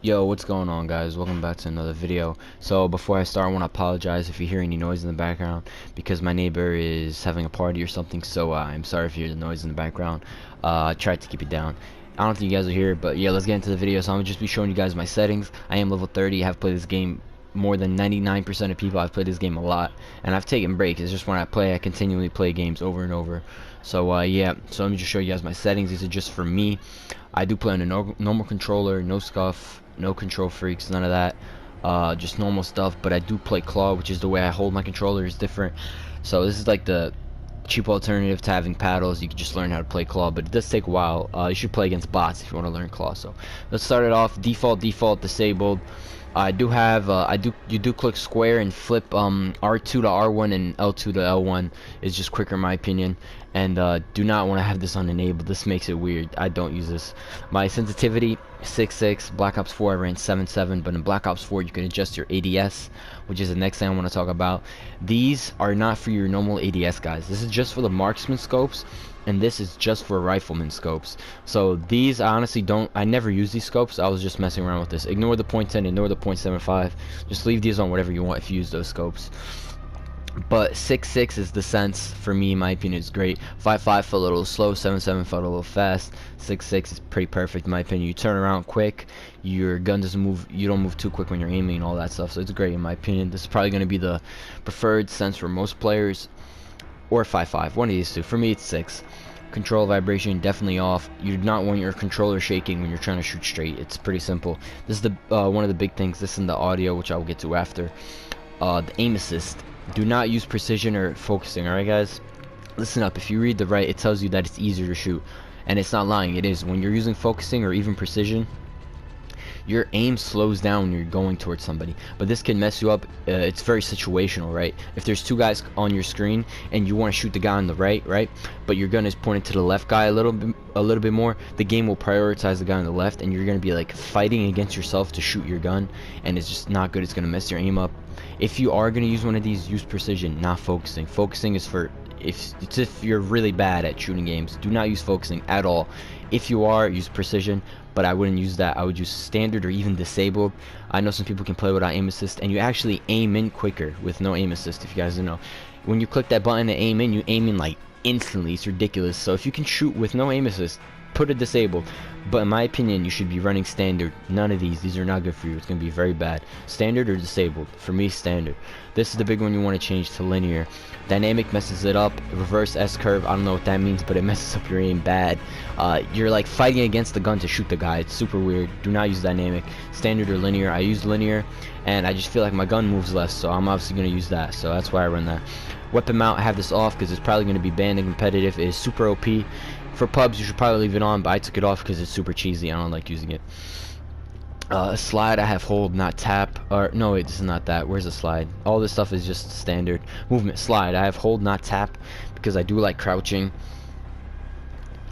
Yo, what's going on, guys? Welcome back to another video. So before I start, I want to apologize if you hear any noise in the background because my neighbor is having a party or something, so I'm sorry if you hear the noise in the background. I tried to keep it down. I don't think you guys will hear it, but yeah, let's get into the video. So I'm gonna just be showing you guys my settings. I am level 30. I have played this game more than 99% of people. I've played this game a lot, and I've taken breaks. It's just when I play, I continually play games over and over. So yeah, so let me just show you guys my settings. These are just for me. I do play on a normal controller, no scuff, no control freaks, none of that. Just normal stuff. But I do play claw, which is the way I hold my controller is different. So this is like the cheap alternative to having paddles. You can just learn how to play claw, but it does take a while. You should play against bots if you want to learn claw. So let's start it off. Default disabled. I do have you do click square and flip R2 to R1 and L2 to L1 is just quicker in my opinion, and do not want to have this on enabled. This makes it weird. I don't use this. My sensitivity 6.6. Black Ops 4 I ran 7.7, but in Black Ops 4 you can adjust your ADS, which is the next thing I want to talk about. These are not for your normal ADS, guys. This is just for the marksman scopes, and this is just for rifleman scopes. So these I honestly don't, I never use these scopes. I was just messing around with this. Ignore the .10, ignore the .75. Just leave these on whatever you want if you use those scopes. But 6.6 is the sense for me. In my opinion, it's great. 5.5 felt a little slow, 7.7 felt a little fast. 6.6 is pretty perfect in my opinion. You turn around quick, your gun doesn't move, you don't move too quick when you're aiming and all that stuff, so it's great in my opinion. This is probably going to be the preferred sense for most players, or 5.5, one of these two. For me it's 6. Control vibration definitely off. You do not want your controller shaking when you're trying to shoot straight. It's pretty simple. This is the one of the big things. This in the audio, which I will get to after. The aim assist. Do not use precision or focusing. Alright guys, listen up. If you read the right, it tells you that it's easier to shoot, and it's not lying. It is. When you're using focusing or even precision, your aim slows down when you're going towards somebody, but this can mess you up. It's very situational, right? If there's two guys on your screen and you want to shoot the guy on the right, but your gun is pointed to the left guy a little bit more, the game will prioritize the guy on the left, and you're gonna be like fighting against yourself to shoot your gun, and it's just not good. It's gonna mess your aim up. If you are gonna use one of these, use precision, not focusing. Focusing is for if you're really bad at shooting games. Do not use focusing at all. If you are, use precision, but I wouldn't use that. I would use standard or even disabled. I know some people can play without aim assist, and you actually aim in quicker with no aim assist. If you guys don't know, when you click that button to aim in, you aim in like instantly. It's ridiculous. So if you can shoot with no aim assist, put it disabled. But in my opinion, you should be running standard. None of these are not good for you. It's gonna be very bad. Standard or disabled. For me, standard. This is the big one you want to change to linear. Dynamic messes it up. Reverse S curve, I don't know what that means, but it messes up your aim bad. You're like fighting against the gun to shoot the guy. It's super weird. Do not use dynamic. Standard or linear. I use linear, and I just feel like my gun moves less, so I'm obviously gonna use that. So that's why I run that. Weapon mount, I have this off because it's probably gonna be banned in competitive. It is super OP. For pubs, you should probably leave it on, but I took it off because it's super cheesy. I don't like using it. Slide, I have hold, not tap. Or no, wait, this is not that. Where's the slide? All this stuff is just standard. Movement, slide, I have hold, not tap, because I do like crouching.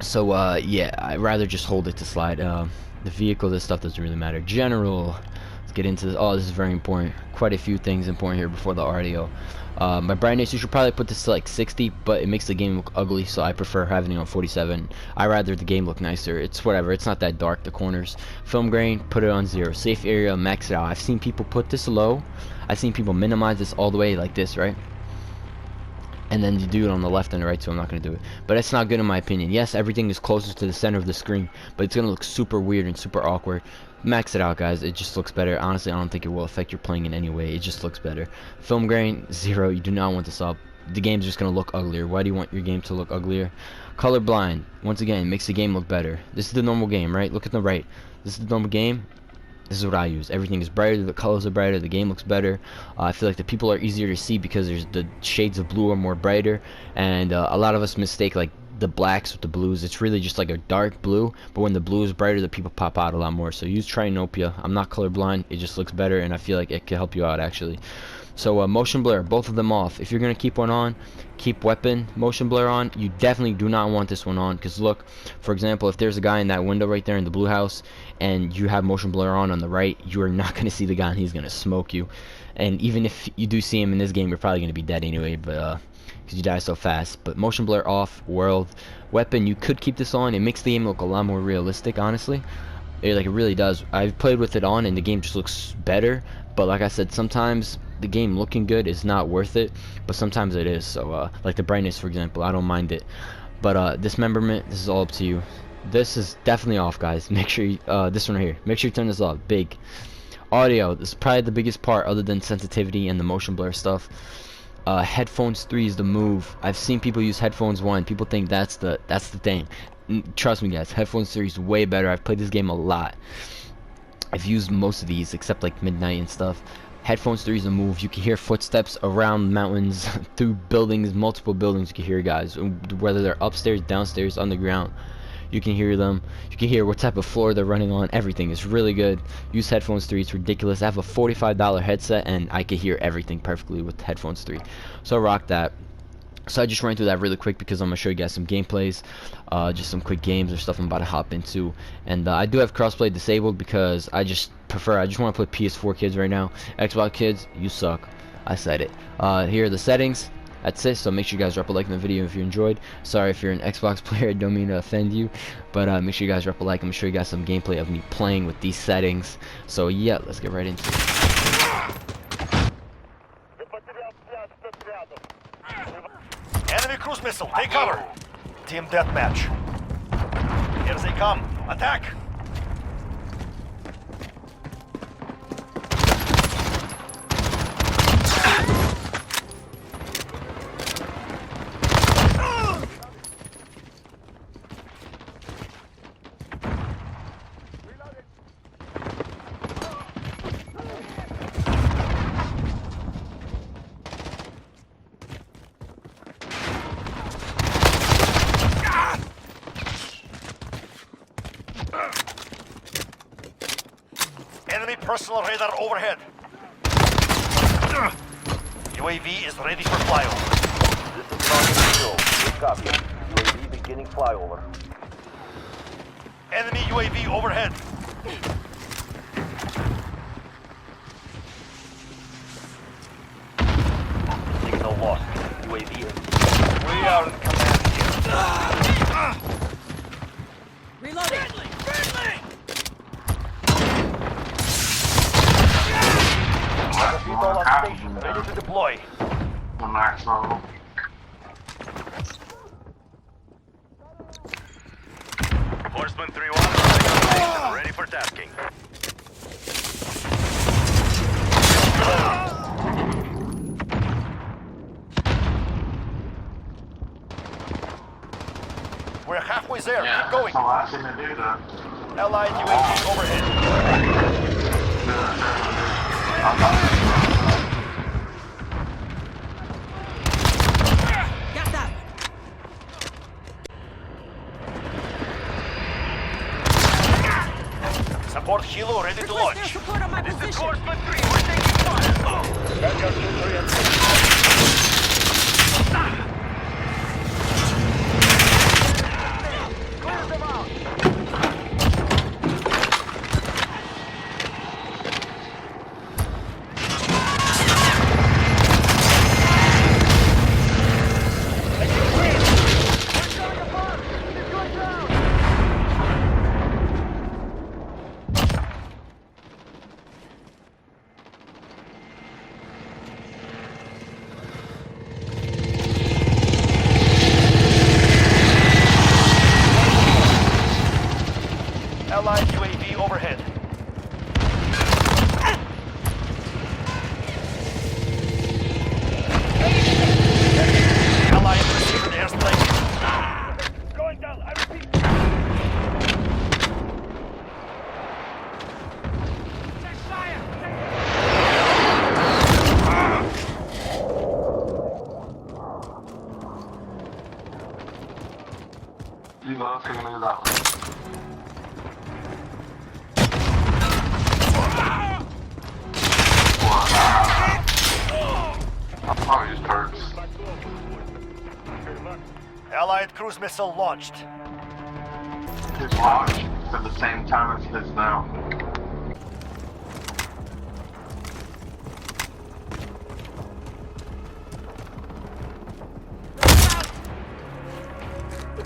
So yeah, I'd rather just hold it to slide. The vehicle, this stuff doesn't really matter. General, let's get into this. Oh, this is very important. Quite a few things important here before the audio. My brightness, you should probably put this to like 60, but it makes the game look ugly, so I prefer having it on 47. I rather the game look nicer. It's whatever, it's not that dark, the corners. Film grain, put it on 0. Safe area, max it out. I've seen people put this low. I've seen people minimize this all the way like this, right? And then you do it on the left and the right, so I'm not going to do it. But it's not good in my opinion. Yes, everything is closer to the center of the screen, but it's going to look super weird and super awkward. Max it out, guys. It just looks better. Honestly, I don't think it will affect your playing in any way. It just looks better. Film grain, 0. You do not want this up. The game's just going to look uglier. Why do you want your game to look uglier? Color blind, once again, makes the game look better. This is the normal game, right? Look at the right. This is the normal game. This is what I use. Everything is brighter, the colors are brighter, the game looks better. I feel like the people are easier to see because there's the shades of blue are more brighter, and a lot of us mistake like the blacks with the blues. It's really just like a dark blue, but when the blue is brighter, the people pop out a lot more. So use Trinopia. I'm not colorblind. It just looks better, and I feel like it can help you out actually. So motion blur, both of them off. If you're gonna keep one on, keep weapon motion blur on. You definitely do not want this one on, because look, for example, if there's a guy in that window right there in the blue house and you have motion blur on the right, you are not gonna see the guy and he's gonna smoke you. And even if you do see him in this game, you're probably gonna be dead anyway, but because you die so fast. But motion blur off. World weapon, you could keep this on. It makes the game look a lot more realistic, honestly. Like, it really does. I've played with it on, and the game just looks better. But like I said, sometimes the game looking good is not worth it, but sometimes it is. So like the brightness, for example, I don't mind it. But dismemberment, this is all up to you. This is definitely off, guys. Make sure you, this one right here, make sure you turn this off. Big audio, this is probably the biggest part other than sensitivity and the motion blur stuff. Headphones 3 is the move. I've seen people use headphones 1. People think that's the thing. Trust me, guys, headphones 3 is way better. I've played this game a lot. I've used most of these except like midnight and stuff. Headphones 3 is a move. You can hear footsteps around mountains, through buildings, multiple buildings. You can hear, guys, whether they're upstairs, downstairs, underground. You can hear them. You can hear what type of floor they're running on. Everything is really good. Use headphones 3. It's ridiculous. I have a $45 headset and I can hear everything perfectly with headphones 3. So rock that. So I just ran through that really quick because I'm gonna show you guys some gameplays, just some quick games or stuff I'm about to hop into. And I do have crossplay disabled because I just want to play PS4 kids right now. Xbox kids, you suck. I said it. Here are the settings. That's it. So make sure you guys drop a like in the video if you enjoyed. Sorry if you're an Xbox player, I don't mean to offend you, but make sure you guys drop a like. I'm gonna show you guys some gameplay of me playing with these settings. So yeah, let's get right into it. Enemy cruise missile, take cover. Team deathmatch. Here they come. Attack. Enemy personal radar overhead. UAV is ready for flyover. This is Target Control. Good copy. UAV beginning flyover. Enemy UAV overhead. Signal lost. UAV is... We are in command here. Reloading! Friendly! People on station, Ready to deploy. Horseman 3-1, ready for tasking. We're halfway there. Yeah, Keep going. that's the last thing to do though. Allied UAV overhead. Got that! Support Hilo ready to Request air launch. support on my This is position! Horseman 3, we're taking fire. Backup infantry. Clear them out. Allied UAV overhead. Allied precision airstrike. Going down, I repeat. Take fire! You guys are gonna do that one. I'll use turrets. Allied cruise missile launched. It's launched at the same time as his now.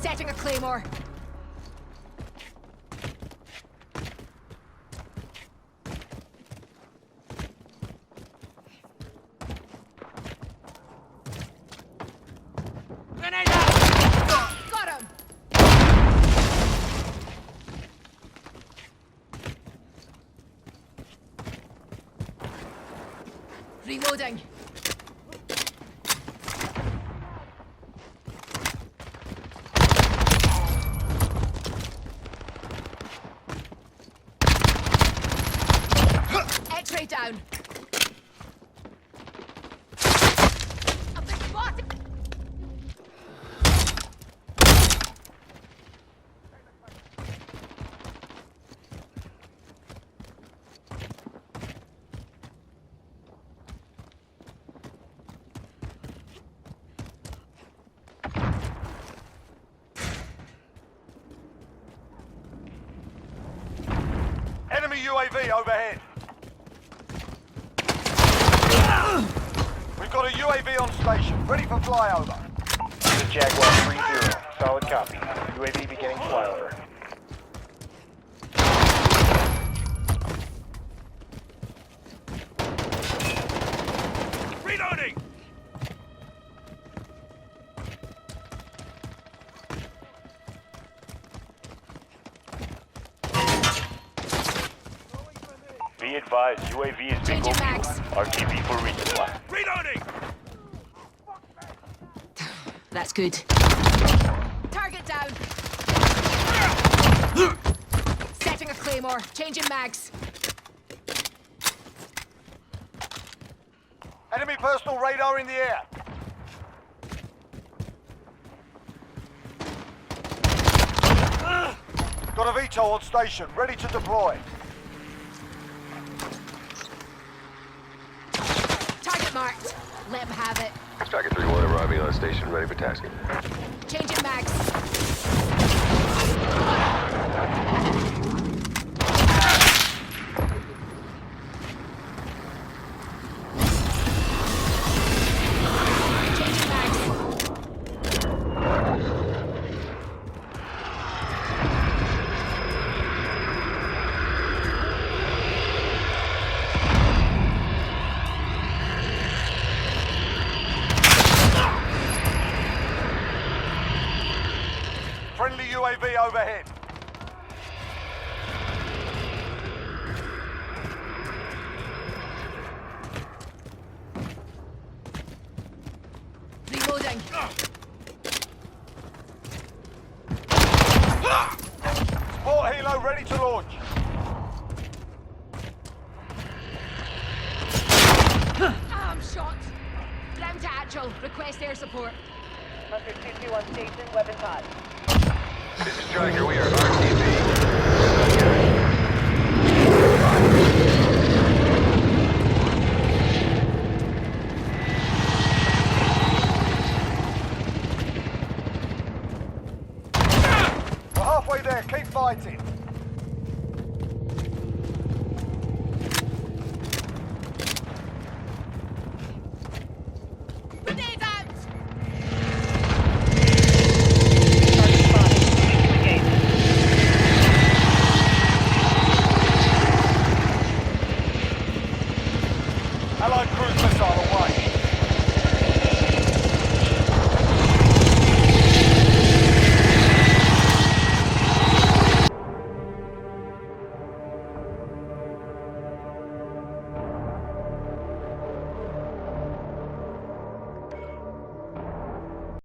Setting a claymore! Reloading. X-ray down. I've been spotted. Enemy UAV overhead. We've got a UAV on station, ready for flyover. This is Jaguar 3-0. Solid copy. UAV beginning flyover. Reloading! Be advised, UAV is Change bingo it, fuel. Max. RTB for resupply. Reloading! That's good. Target down. Setting a claymore. Changing mags. Enemy personal radar in the air. Got a VTOL on station, ready to deploy. Target marked. Let him have it. Striker 3-1 arriving on station, ready for tasking. Changing mags. Changing mags. Friendly UAV overhead. Reloading. Sport helo ready to launch. I'm shot. Ground to actual. Request air support. Hunter 2-2 on station, weapons hot. This is Striker, we are RTB. We're halfway there, keep fighting. Grenade out! Target spotted. Engage. Allied cruise missile away.